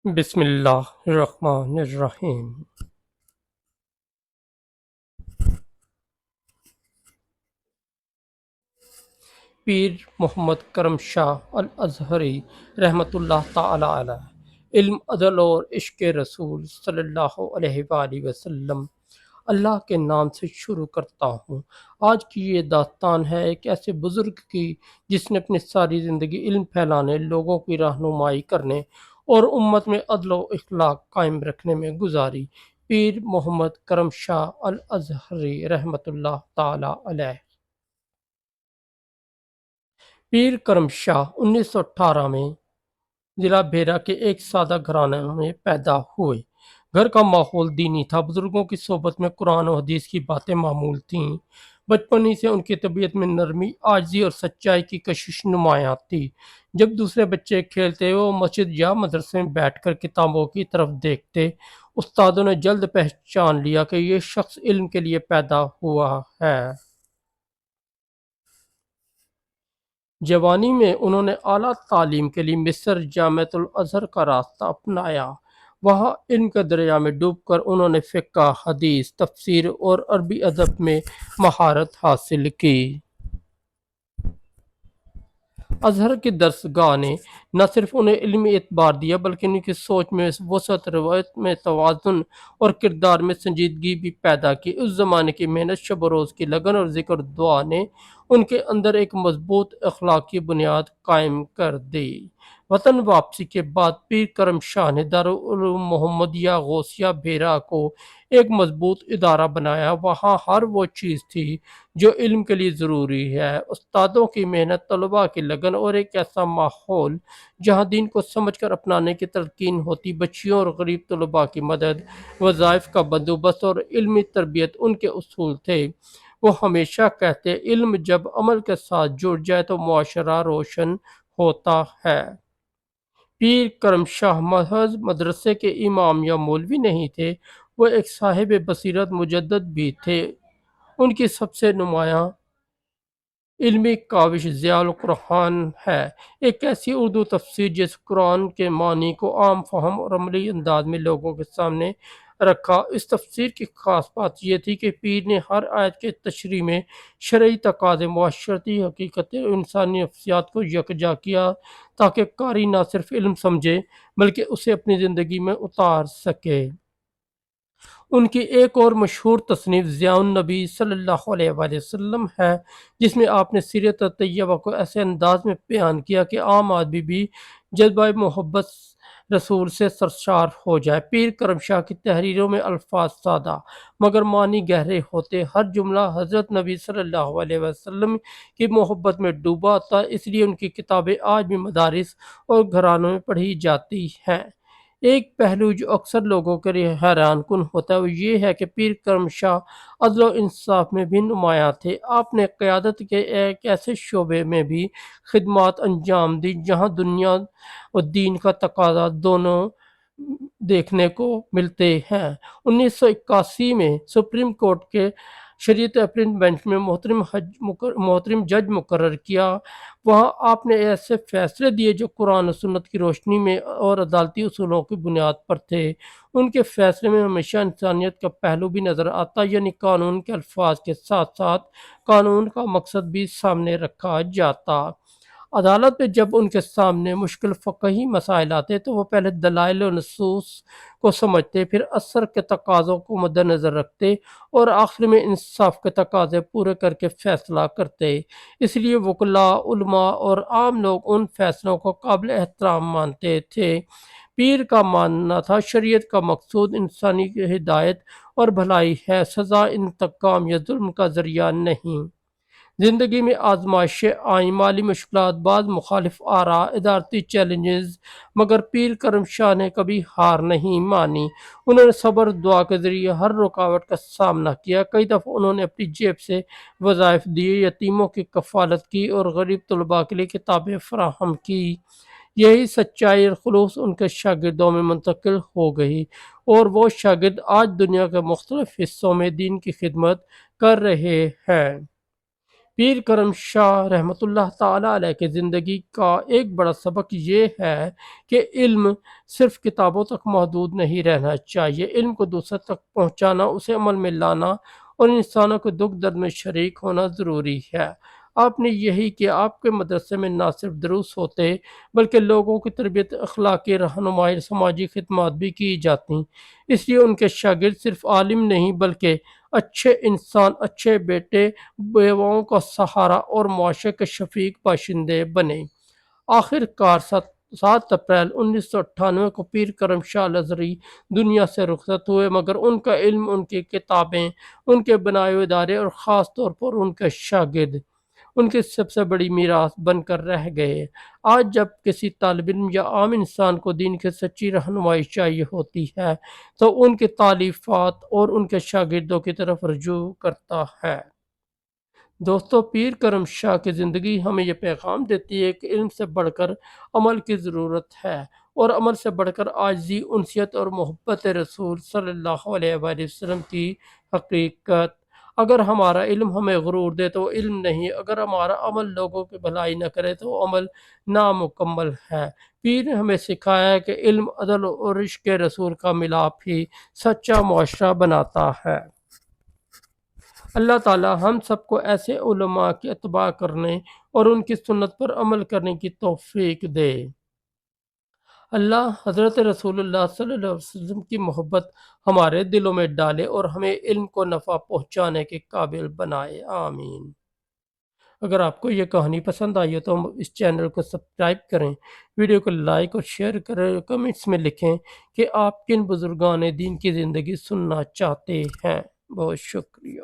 بسم اللہ الرحمن الرحیم۔ پیر محمد کرم شاہ الازہری رحمۃ اللہ تعالی علیہ، علم، عدل اور عشق رسول صلی اللہ علیہ وآلہ وسلم۔ اللہ کے نام سے شروع کرتا ہوں۔ آج کی یہ داستان ہے ایک ایسے بزرگ کی جس نے اپنی ساری زندگی علم پھیلانے، لوگوں کی رہنمائی کرنے اور امت میں عدل و اخلاق قائم رکھنے میں گزاری۔ پیر محمد کرم شاہ الازہری رحمۃ اللہ تعالی علیہ۔ پیر کرم شاہ 1918 میں ضلع بھیرا کے ایک سادہ گھرانے میں پیدا ہوئے۔ گھر کا ماحول دینی تھا، بزرگوں کی صحبت میں قرآن و حدیث کی باتیں معمول تھیں۔ بچپن ہی سے ان کی طبیعت میں نرمی، عاجزی اور سچائی کی کشش نمایاں تھی۔ جب دوسرے بچے کھیلتے وہ مسجد یا مدرسے میں بیٹھ کر کتابوں کی طرف دیکھتے۔ استادوں نے جلد پہچان لیا کہ یہ شخص علم کے لیے پیدا ہوا ہے۔ جوانی میں انہوں نے اعلیٰ تعلیم کے لیے مصر جامعۃ الازہر کا راستہ اپنایا۔ وہاں علم کے دریا میں ڈوب کر انہوں نے فقہ، حدیث، تفسیر اور عربی ادب میں مہارت حاصل کی۔ ازہر کی درسگاہ نے نہ صرف انہیں علمی اعتبار دیا بلکہ ان کی سوچ میں وسعت، روایت میں توازن اور کردار میں سنجیدگی بھی پیدا کی۔ اس زمانے کی محنت، شب و روز کی لگن اور ذکر دعا نے ان کے اندر ایک مضبوط اخلاقی بنیاد قائم کر دی۔ وطن واپسی کے بعد پیر کرم شاہ نے دارالعلوم محمدیہ غوثیہ بھیرا کو ایک مضبوط ادارہ بنایا۔ وہاں ہر وہ چیز تھی جو علم کے لیے ضروری ہے: استادوں کی محنت، طلباء کی لگن اور ایک ایسا ماحول جہاں دین کو سمجھ کر اپنانے کی تلقین ہوتی۔ بچیوں اور غریب طلباء کی مدد، وظائف کا بندوبست اور علمی تربیت ان کے اصول تھے۔ وہ ہمیشہ کہتے، علم جب عمل کے ساتھ جڑ جائے تو معاشرہ روشن ہوتا ہے۔ پیر کرم شاہ محض مدرسے کے امام یا مولوی نہیں تھے، وہ ایک صاحب بصیرت مجدد بھی تھے۔ ان کی سب سے نمایاں علمی کاوش ضیاء القرآن ہے، ایک ایسی اردو تفسیر جس قرآن کے معنی کو عام فہم اور عملی انداز میں لوگوں کے سامنے رکھا۔ اس تفسیر کی خاص بات یہ تھی کہ پیر نے ہر آیت کے تشریح میں شرعی تقاضے، معاشرتی حقیقتیں اور انسانی نفسیات کو یکجا کیا تاکہ قاری نہ صرف علم سمجھے بلکہ اسے اپنی زندگی میں اتار سکے۔ ان کی ایک اور مشہور تصنیف ضیاء النبی صلی اللہ علیہ وآلہ وسلم ہے، جس میں آپ نے سیرت طیبہ کو ایسے انداز میں بیان کیا کہ عام آدمی بھی جذبہ محبت رسول سے سرشار ہو جائے۔ پیر کرم شاہ کی تحریروں میں الفاظ سادہ مگر معنی گہرے ہوتے، ہر جملہ حضرت نبی صلی اللہ علیہ وسلم کی محبت میں ڈوبا تھا، اس لیے ان کی کتابیں آج بھی مدارس اور گھرانوں میں پڑھی جاتی ہیں۔ ایک پہلو جو اکثر لوگوں کے لیے حیران کن ہوتا ہے وہ یہ ہے کہ پیر کرم شاہ عدل و انصاف میں بھی نمایاں تھے۔ آپ نے قیادت کے ایک ایسے شعبے میں بھی خدمات انجام دی جہاں دنیا اور دین کا تقاضا دونوں دیکھنے کو ملتے ہیں۔ 1981 میں سپریم کورٹ کے شریعت اپیل بینچ میں محترم جج مقرر کیا۔ وہاں آپ نے ایسے فیصلے دیے جو قرآن و سنت کی روشنی میں اور عدالتی اصولوں کی بنیاد پر تھے۔ ان کے فیصلے میں ہمیشہ انسانیت کا پہلو بھی نظر آتا، یعنی قانون کے الفاظ کے ساتھ ساتھ قانون کا مقصد بھی سامنے رکھا جاتا۔ عدالت میں جب ان کے سامنے مشکل فقہی مسائل آتے تو وہ پہلے دلائل و نصوص کو سمجھتے، پھر اثر کے تقاضوں کو مد نظر رکھتے اور آخر میں انصاف کے تقاضے پورے کر کے فیصلہ کرتے۔ اس لیے وکلاء، علماء اور عام لوگ ان فیصلوں کو قابل احترام مانتے تھے۔ پیر کا ماننا تھا شریعت کا مقصود انسانی کی ہدایت اور بھلائی ہے، سزا، انتقام یا ظلم کا ذریعہ نہیں۔ زندگی میں آزمائشیں آئیں، مالی مشکلات، بعض مخالف آراء، ادارتی چیلنجز، مگر پیر کرم شاہ نے کبھی ہار نہیں مانی۔ انہوں نے صبر، دعا کے ذریعے ہر رکاوٹ کا سامنا کیا۔ کئی دفعہ انہوں نے اپنی جیب سے وظائف دیے، یتیموں کی کفالت کی اور غریب طلباء کے لیے کتابیں فراہم کی۔ یہی سچائی اور خلوص ان کے شاگردوں میں منتقل ہو گئی اور وہ شاگرد آج دنیا کے مختلف حصوں میں دین کی خدمت کر رہے ہیں۔ پیر کرم شاہ رحمۃ اللہ تعالیٰ علیہ کی زندگی کا ایک بڑا سبق یہ ہے کہ علم صرف کتابوں تک محدود نہیں رہنا چاہیے۔ علم کو دوسرے تک پہنچانا، اسے عمل میں لانا اور انسانوں کے دکھ درد میں شریک ہونا ضروری ہے۔ آپ نے یہی کہ آپ کے مدرسے میں نہ صرف دروس ہوتے بلکہ لوگوں کی تربیت، اخلاقی رہنمائی، سماجی خدمات بھی کی جاتی۔ اس لیے ان کے شاگرد صرف عالم نہیں بلکہ اچھے انسان، اچھے بیٹے، بیواؤں کا سہارا اور معاشرے کے شفیق باشندے بنے۔ آخر کار 7 اپریل 1998 کو پیر کرم شاہ الازہری دنیا سے رخصت ہوئے، مگر ان کا علم، ان کی کتابیں، ان کے بنائے ہوئے ادارے اور خاص طور پر ان کے شاگرد ان کی سب سے بڑی میراث بن کر رہ گئے۔ آج جب کسی طالب علم یا عام انسان کو دین کی سچی رہنمائی چاہیے ہوتی ہے تو ان کی تالیفات اور ان کے شاگردوں کی طرف رجوع کرتا ہے۔ دوستو، پیر کرم شاہ کی زندگی ہمیں یہ پیغام دیتی ہے کہ علم سے بڑھ کر عمل کی ضرورت ہے، اور عمل سے بڑھ کر عاجزی، انسیت اور محبت رسول صلی اللہ علیہ وآلہ وسلم کی حقیقت۔ اگر ہمارا علم ہمیں غرور دے تو وہ علم نہیں، اگر ہمارا عمل لوگوں کی بھلائی نہ کرے تو وہ عمل نامکمل ہے۔ پیر نے ہمیں سکھایا ہے کہ علم، عدل اور عشق رسول کا ملاپ ہی سچا معاشرہ بناتا ہے۔ اللہ تعالی ہم سب کو ایسے علماء کی اتباع کرنے اور ان کی سنت پر عمل کرنے کی توفیق دے۔ اللہ حضرت رسول اللہ صلی اللہ علیہ وسلم کی محبت ہمارے دلوں میں ڈالے اور ہمیں علم کو نفع پہنچانے کے قابل بنائے، آمین۔ اگر آپ کو یہ کہانی پسند آئی ہو تو اس چینل کو سبسکرائب کریں، ویڈیو کو لائک اور شیئر کریں، کمنٹس میں لکھیں کہ آپ کن بزرگان دین کی زندگی سننا چاہتے ہیں۔ بہت شکریہ۔